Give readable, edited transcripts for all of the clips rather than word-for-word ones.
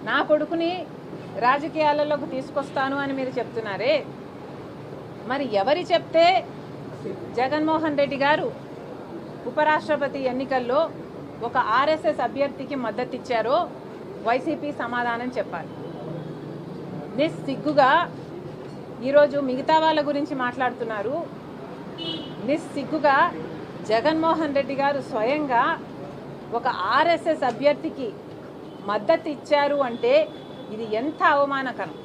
నా కొడుకుని రాజకీయాలలోకి తీసుకొస్తాను అని మీరు చెప్తున్నారే, మరి ఎవరి చెప్తే జగన్మోహన్ రెడ్డి గారు ఉపరాష్ట్రపతి ఎన్నికల్లో ఒక ఆర్ఎస్ఎస్ అభ్యర్థికి మద్దతు ఇచ్చారో వైసీపీ సమాధానం చెప్పాలి. నిస్సిగ్గుగా ఈరోజు మిగతా వాళ్ళ గురించి మాట్లాడుతున్నారు. నిస్సిగ్గుగా జగన్మోహన్ రెడ్డి గారు స్వయంగా ఒక ఆర్ఎస్ఎస్ అభ్యర్థికి మద్దతు ఇచ్చారు అంటే ఇది ఎంత అవమానకరం.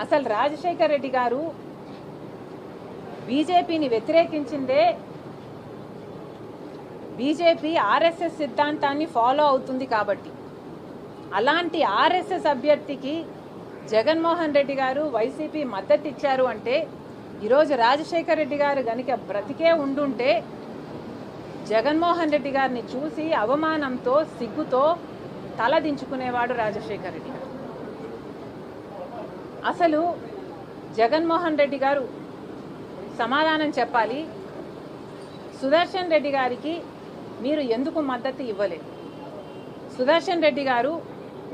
అసలు రాజశేఖర్ రెడ్డి గారు బీజేపీని వ్యతిరేకించిందే బీజేపీ ఆర్ఎస్ఎస్ సిద్ధాంతాన్ని ఫాలో అవుతుంది కాబట్టి, అలాంటి ఆర్ఎస్ఎస్ అభ్యర్థికి జగన్మోహన్ రెడ్డి గారు వైసీపీ మద్దతు ఇచ్చారు అంటే ఈరోజు రాజశేఖర్ రెడ్డి గారు గనుక బ్రతికే ఉండుంటే జగన్మోహన్ రెడ్డి గారిని చూసి అవమానంతో సిగ్గుతో తలదించుకునేవాడు రాజశేఖర్ రెడ్డి గారు. అసలు జగన్మోహన్ రెడ్డి గారు సమాధానం చెప్పాలి. సుదర్శన్ రెడ్డి గారికి మీరు ఎందుకు మద్దతు ఇవ్వలేదు? సుదర్శన్ రెడ్డి గారు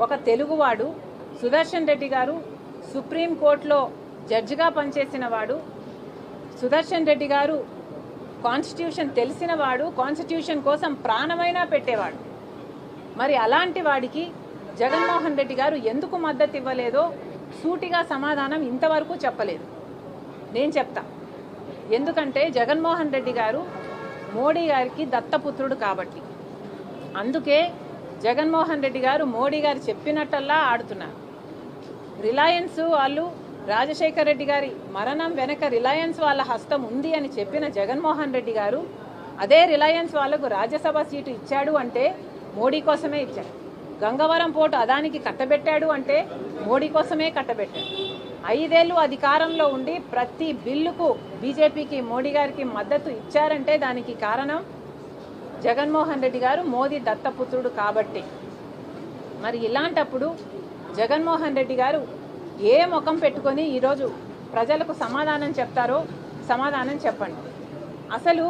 ఒక తెలుగువాడు. సుదర్శన్ రెడ్డి గారు సుప్రీంకోర్టులో జడ్జిగా పనిచేసిన వాడు. సుదర్శన్ రెడ్డి గారు కాన్స్టిట్యూషన్ తెలిసిన వాడు, కాన్స్టిట్యూషన్ కోసం ప్రాణమైనా పెట్టేవాడు. మరి అలాంటి వాడికి జగన్మోహన్ రెడ్డి గారు ఎందుకు మద్దతు ఇవ్వలేదో సూటిగా సమాధానం ఇంతవరకు చెప్పలేదు. నేను చెప్తా. ఎందుకంటే జగన్మోహన్ రెడ్డి గారు మోడీ గారికి దత్తపుత్రుడు కాబట్టి. అందుకే జగన్మోహన్ రెడ్డి గారు మోడీ గారు చెప్పినట్టల్లా ఆడుతున్నారు. రిలయన్స్ వాళ్ళు రాజశేఖర్ రెడ్డి గారి మరణం వెనక రిలయన్స్ వాళ్ళ హస్తం ఉంది అని చెప్పిన జగన్మోహన్ రెడ్డి గారు అదే రిలయన్స్ వాళ్ళకు రాజ్యసభ సీటు ఇచ్చాడు అంటే మోడీ కోసమే ఇచ్చాడు. గంగవరం పోర్టు అదానికి కట్టబెట్టాడు అంటే మోడీ కోసమే కట్టబెట్టాడు. 5 ఏళ్ళు అధికారంలో ఉండి ప్రతి బిల్లుకు బీజేపీకి మోడీ గారికి మద్దతు ఇచ్చారంటే దానికి కారణం జగన్మోహన్ రెడ్డి గారు మోదీ దత్తపుత్రుడు కాబట్టి. మరి ఇలాంటప్పుడు జగన్మోహన్ రెడ్డి గారు ఏ ముఖం పెట్టుకొని ఈరోజు ప్రజలకు సమాధానం చెప్తారో సమాధానం చెప్పండి. అసలు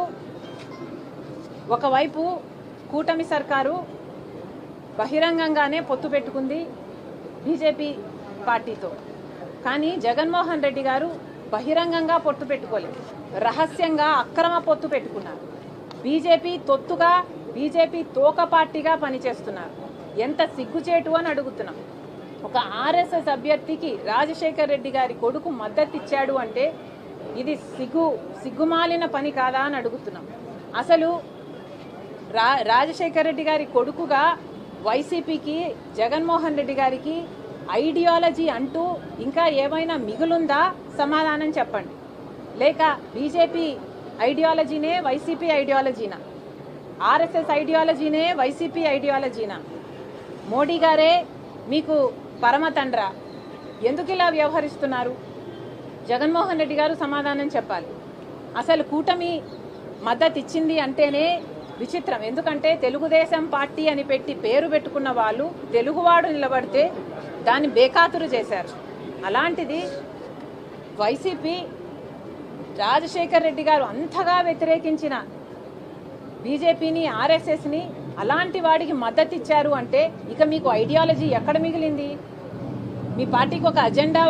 ఒకవైపు కూటమి సర్కారు బహిరంగంగానే పొత్తు పెట్టుకుంది బీజేపీ పార్టీతో. కానీ జగన్మోహన్ రెడ్డి గారు బహిరంగంగా పొత్తు పెట్టుకోలేదు, రహస్యంగా అక్రమ పొత్తు పెట్టుకున్నారు. బీజేపీ తొత్తుగా, బీజేపీ తోక పార్టీగా పనిచేస్తున్నారు. ఎంత సిగ్గుచేటు అని అడుగుతున్నాం. ఒక ఆర్ఎస్ఎస్ అభ్యర్థికి రాజశేఖర్ రెడ్డి గారి కొడుకు మద్దతు ఇచ్చాడు అంటే ఇది సిగ్గుమాలిన పని కాదా అని అడుగుతున్నాం. అసలు రాజశేఖర్ రెడ్డి గారి కొడుకుగా వైసీపీకి జగన్మోహన్ రెడ్డి గారికి ఐడియాలజీ అంటూ ఇంకా ఏమైనా మిగులుందా? సమాధానం చెప్పండి. లేక బీజేపీ ఐడియాలజీనే వైసీపీ ఐడియాలజీనా? ఆర్ఎస్ఎస్ ఐడియాలజీనే వైసీపీ ఐడియాలజీనా? మోడీ గారే మీకు పరమతండ్రా? ఎందుకు ఇలా వ్యవహరిస్తున్నారు? జగన్మోహన్ రెడ్డి గారు సమాధానం చెప్పాలి. అసలు కూటమి మద్దతు ఇచ్చింది అంటేనే విచిత్రం. ఎందుకంటే తెలుగుదేశం పార్టీ అని పెట్టి పేరు పెట్టుకున్న వాళ్ళు తెలుగువాడు నిలబడితే దాన్ని బేఖాతురు చేశారు. అలాంటిది వైసీపీ రాజశేఖర్ రెడ్డి గారు అంతగా వ్యతిరేకించిన బీజేపీని, ఆర్ఎస్ఎస్ని అలాంటి వాడికి మద్దతు ఇచ్చారు అంటే ఇక మీకు ఐడియాలజీ ఎక్కడ మిగిలింది? మీ పార్టీకి ఒక అజెండా,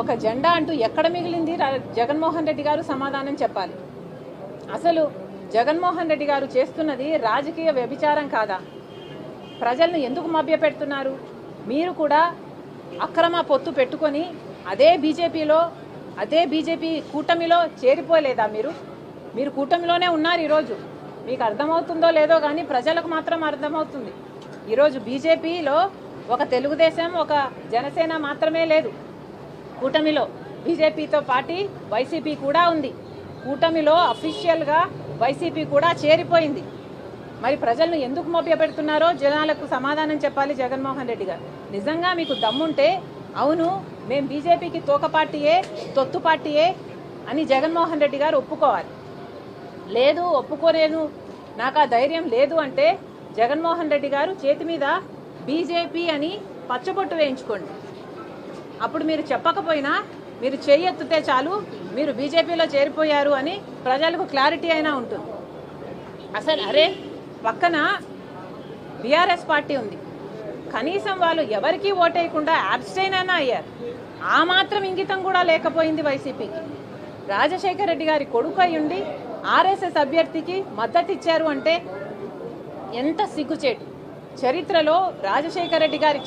ఒక జెండా అంటూ ఎక్కడ మిగిలింది? జగన్మోహన్ రెడ్డి గారు సమాధానం చెప్పాలి. అసలు జగన్మోహన్ రెడ్డి గారు చేస్తున్నది రాజకీయ వ్యభిచారం కాదా? ప్రజలను ఎందుకు మభ్యపెడుతున్నారు? మీరు కూడా అక్రమ పొత్తు పెట్టుకొని అదే బీజేపీ కూటమిలో చేరిపోలేదా? మీరు కూటమిలోనే ఉన్నారు. ఈరోజు మీకు అర్థమవుతుందో లేదో కానీ ప్రజలకు మాత్రం అర్థమవుతుంది. ఈరోజు బీజేపీలో ఒక తెలుగుదేశం, ఒక జనసేన మాత్రమే లేదు. కూటమిలో బీజేపీతో పాటు వైసీపీ కూడా ఉంది. కూటమిలో అఫీషియల్గా వైసీపీ కూడా చేరిపోయింది. మరి ప్రజలను ఎందుకు మభ్యపెడుతున్నారో జనాలకు సమాధానం చెప్పాలి జగన్మోహన్ రెడ్డి గారు. నిజంగా మీకు దమ్ముంటే అవును మేము బీజేపీకి తోక పార్టీయే, తొత్తు పార్టీయే అని జగన్మోహన్ రెడ్డి గారు ఒప్పుకోవాలి. లేదు, ఒప్పుకోలేను, నాకు ఆ ధైర్యం లేదు అంటే జగన్మోహన్ రెడ్డి గారు చేతి మీద బీజేపీ అని పచ్చబొట్టు వేయించుకోండి. అప్పుడు మీరు చెప్పకపోయినా మీరు చేయెత్తితే చాలు మీరు బీజేపీలో చేరిపోయారు అని ప్రజలకు క్లారిటీ అయినా ఉంటుంది. అసలు అరే పక్కన బీఆర్ఎస్ పార్టీ ఉంది, కనీసం వాళ్ళు ఎవరికీ ఓటేయకుండా అబ్స్టైన్ అయినా అయ్యారు. ఆ మాత్రం ఇంగితం కూడా లేకపోయింది వైసీపీకి. రాజశేఖర రెడ్డి గారి కొడుకు అయ్యుండి ఆర్ఎస్ఎస్ అభ్యర్థికి మద్దతు ఇచ్చారు అంటే ఎంత సిగ్గుచేటు. చరిత్రలో రాజశేఖర రెడ్డి గారి